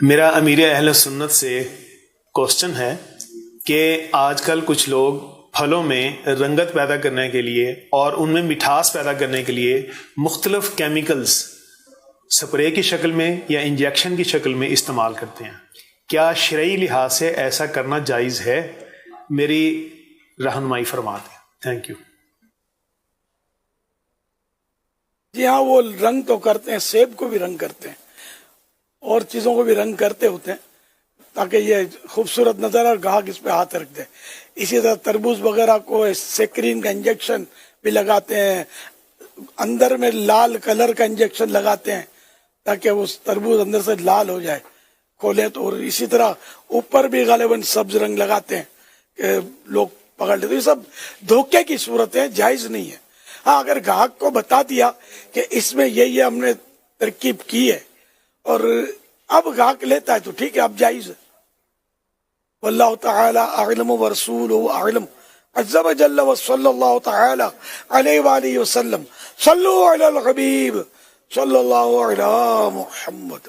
میرا امیر اہل سنت سے کوسچن ہے کہ آج کل کچھ لوگ پھلوں میں رنگت پیدا کرنے کے لیے اور ان میں مٹھاس پیدا کرنے کے لیے مختلف کیمیکلز سپرے کی شکل میں یا انجیکشن کی شکل میں استعمال کرتے ہیں. کیا شرعی لحاظ سے ایسا کرنا جائز ہے؟ میری رہنمائی فرما دیں. Thank you. جی ہاں، وہ رنگ تو کرتے ہیں، سیب کو بھی رنگ کرتے ہیں اور چیزوں کو بھی رنگ کرتے ہوتے ہیں تاکہ یہ خوبصورت نظر اور گاہک اس پہ ہاتھ رکھ دے. اسی طرح تربوز وغیرہ کو سیکرین کا انجیکشن بھی لگاتے ہیں، اندر میں لال کلر کا انجیکشن لگاتے ہیں تاکہ وہ تربوز اندر سے لال ہو جائے کھولے تو. اور اسی طرح اوپر بھی غالباً سبز رنگ لگاتے ہیں کہ لوگ پکڑ لیتے. یہ سب دھوکے کی صورتیں، جائز نہیں ہے. ہاں، اگر گاہک کو بتا دیا کہ اس میں یہ ہم نے ترکیب کی ہے اور اب گاہک لیتا ہے تو ٹھیک ہے، اب جائز ہے. واللہ تعالی اعلم ورسولہ اعلم. عز وجل وصلی اللہ تعالی علیہ وآلہ وسلم. صلو علی الحبیب صلی اللہ علی محمد.